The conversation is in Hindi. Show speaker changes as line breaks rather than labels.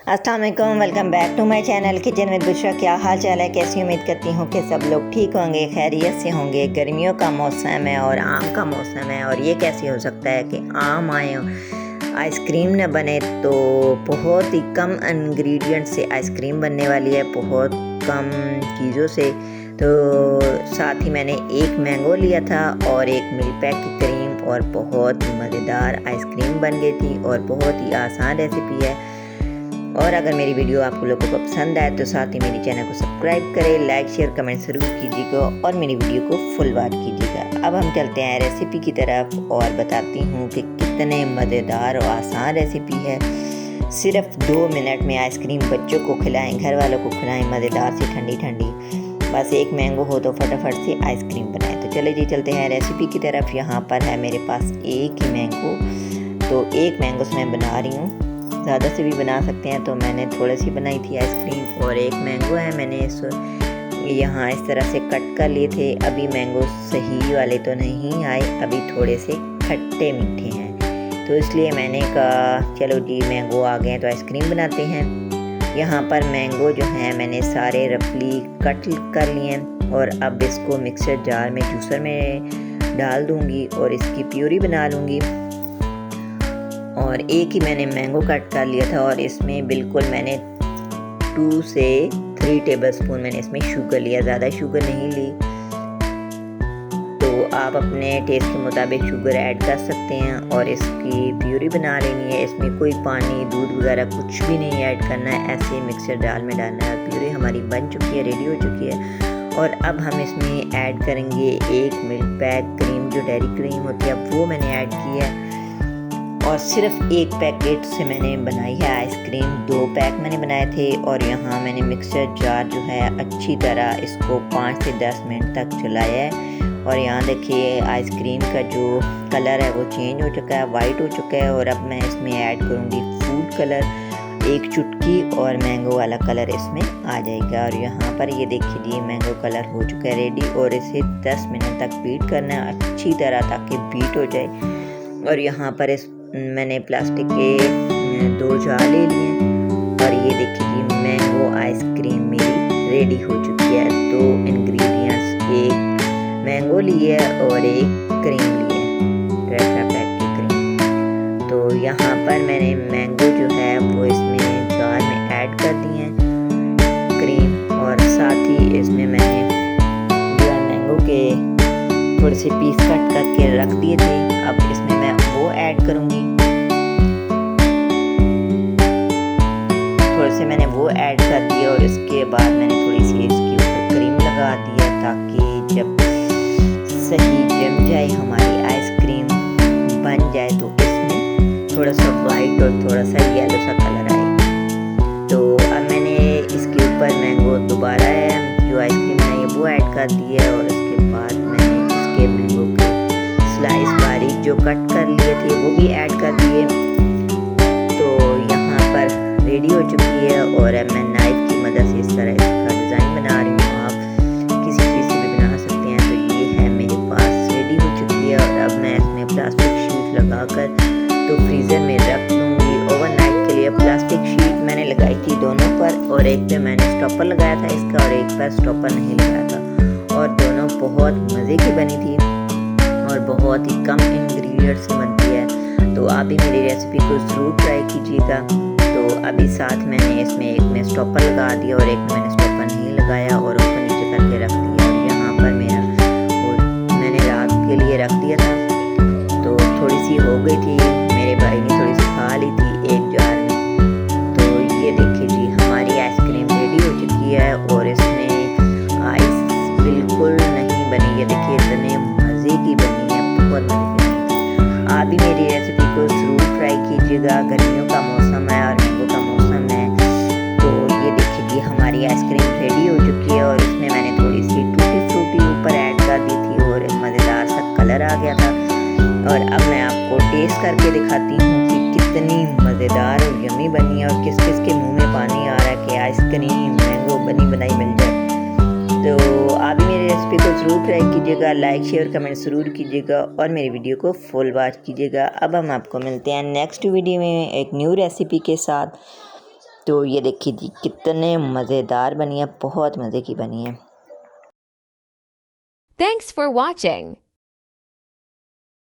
अस्सलाम वालेकुम, welcome back to my channel kitchen with Bushra. क्या हाल चाल है? कैसी उम्मीद करती हूँ कि सब लोग ठीक होंगे, खैरियत से होंगे। गर्मियों का मौसम है और आम का मौसम है, और ये कैसे हो सकता है कि आम आए आइसक्रीम न बने। तो बहुत ही कम इंग्रेडिएंट से आइसक्रीम बनने वाली है, बहुत कम चीज़ों से। तो साथ ही मैंने एक मैंगो लिया था और एक मिल्क पैक की क्रीम, और बहुत ही मज़ेदार आइसक्रीम बन गई थी और बहुत ही आसान रेसिपी है। और अगर मेरी वीडियो आप लोगों को पसंद आए तो साथ ही मेरे चैनल को सब्सक्राइब करें, लाइक शेयर कमेंट ज़रूर कीजिएगा और मेरी वीडियो को फुल वॉच कीजिएगा। अब हम चलते हैं रेसिपी की तरफ और बताती हूँ कि कितने मज़ेदार और आसान रेसिपी है। सिर्फ 2 मिनट में आइसक्रीम बच्चों को खिलाएं, घर वालों को खिलाएं, मज़ेदार सी ठंडी ठंडी। बस एक मैंगो हो तो फटाफट से आइसक्रीम बनाएं। तो चले जी चलते हैं रेसिपी की तरफ। यहाँ पर है मेरे पास एक ही मैंगो, तो एक मैंगो से मैं बना रही हूँ। ज़्यादा से भी बना सकते हैं, तो मैंने थोड़ी सी बनाई थी आइसक्रीम। और एक मैंगो है, मैंने यहाँ इस तरह से कट कर लिए थे। अभी मैंगो सही वाले तो नहीं आए, अभी थोड़े से खट्टे मीठे हैं, तो इसलिए मैंने कहा चलो जी मैंगो आ गए हैं तो आइसक्रीम बनाते हैं। यहाँ पर मैंगो जो हैं मैंने सारे रफली कट कर लिए हैं, और अब इसको मिक्सर जार में जूसर में डाल दूँगी और इसकी प्यूरी बना लूँगी। और एक ही मैंने मैंगो कट कर लिया था, और इसमें बिल्कुल मैंने 2 से 3 टेबलस्पून मैंने इसमें शुगर लिया, ज़्यादा शुगर नहीं ली। तो आप अपने टेस्ट के मुताबिक शुगर ऐड कर सकते हैं और इसकी प्यूरी बना लेनी है। इसमें कोई पानी दूध वगैरह कुछ भी नहीं ऐड करना है, ऐसे मिक्सर जार में डालना है। प्यूरी हमारी बन चुकी है, रेडी हो चुकी है। और अब हम इसमें ऐड करेंगे एक मिल्क पैक क्रीम, जो डेयरी क्रीम होती है, वो मैंने ऐड की है। और सिर्फ एक पैकेट से मैंने बनाई है आइसक्रीम, 2 पैक मैंने बनाए थे। और यहाँ मैंने मिक्सर जार जो है अच्छी तरह इसको 5 से 10 मिनट तक चलाया है। और यहाँ देखिए आइसक्रीम का जो कलर है वो चेंज हो चुका है, वाइट हो चुका है। और अब मैं इसमें ऐड करूँगी फूड कलर, एक चुटकी, और मैंगो वाला कलर इसमें आ जाएगा। और यहाँ पर ये देखिए जी मैंगो कलर हो चुका है रेडी, और इसे 10 मिनट तक बीट करना है अच्छी तरह ताकि बीट हो जाए। और यहाँ पर मैंने प्लास्टिक के 2 जार ले लिए, और ये देखिए जी मैंगो आइसक्रीम मेरी रेडी हो चुकी है। 2 इंग्रेडिएंट्स, एक मैंगो लिए और एक क्रीम लिए, टेट्रा पैक की क्रीम। तो यहाँ पर मैंने मैंगो जो है वो इसमें जार में ऐड कर दिए हैं क्रीम, और साथ ही इसमें मैंने जो है मैंगो के थोड़े से पीस कट करके रख दिए थे। अब इसमें मैं वो ऐड करूँगी, थोड़े से मैंने वो ऐड कर दिया। और इसके बाद मैंने थोड़ी सी इसके ऊपर क्रीम लगा दिया ताकि जब सही जम जाए हमारी आइसक्रीम बन जाए तो इसमें थोड़ा सा वाइट और थोड़ा सा येलो सा कलर आए। तो अब मैंने इसके ऊपर मैंगो दोबारा जो आइसक्रीम है वो ऐड कर दिया, और उसके बाद मैंने इसके मैंगो के स्लाइस बारीक जो कट कर लिए थे वो भी ऐड कर दिए। तो यहाँ पर रेडी हो चुकी है, और अब मैं नाइफ की मदद से इस तरह इसका डिज़ाइन बना रही हूँ। आप किसी चीज़ से भी बना सकते हैं। तो ये है मेरे पास रेडी हो चुकी है, और अब मैं इसमें प्लास्टिक शीट लगाकर तो फ्रीज़र में रख दूँगी ओवरनाइट के लिए। प्लास्टिक शीट मैंने लगाई थी दोनों पर, और एक पे मैंने स्टॉपर लगाया था इसका, और एक पर स्टॉपर नहीं लगाया था। और दोनों बहुत मज़े की बनी थी और बहुत ही कम इंग्रेडिएंट से बनती है। तो आप भी मेरी रेसिपी को ज़रूर ट्राई कीजिएगा। तो अभी साथ मैंने इसमें एक में स्टॉपर लगा दिया और एक में मैंने स्टॉपर नहीं लगाया और ऊपर नीचे करके रख दिया। और यहाँ पर मैंने रात के लिए रख दिया था, तो थोड़ी सी हो गई थी, मेरे भाई ने थोड़ी सी खा ली थी एक जार में। तो ये देखिए जी हमारी आइसक्रीम रेडी हो चुकी है, और इसमें आइस बिल्कुल नहीं बनी। ये देखिए इतने मज़े की बनी है, बहुत मज़े की बनी। आप भी मेरी रेसिपी को ज़रूर ट्राई कीजिएगा। गर्मियों का मौसम है और मैंगो का मौसम है। तो ये देखिए जी हमारी आइसक्रीम रेडी हो चुकी है, और इसमें मैंने थोड़ी सी टूटी फ्रूटी ऊपर ऐड कर दी थी और मज़ेदार सा कलर आ गया था। और अब मैं आपको टेस्ट करके दिखाती हूँ कि कितनी मज़ेदार और यम्मी बनी है, और किस किस के मुँह में पानी आ रहा है कि आइसक्रीम मैंगो बनी बनाई मिल जाए। तो आप भी मेरी रेसिपी को ज़रूर ट्राई कीजिएगा, लाइक शेयर कमेंट ज़रूर कीजिएगा और मेरी वीडियो को फुल वॉच कीजिएगा। अब हम आपको मिलते हैं नेक्स्ट वीडियो में एक न्यू रेसिपी के साथ। तो ये देखिए जी कितने मज़ेदार बनी है, बहुत मज़े की बनी है।
Thanks for watching.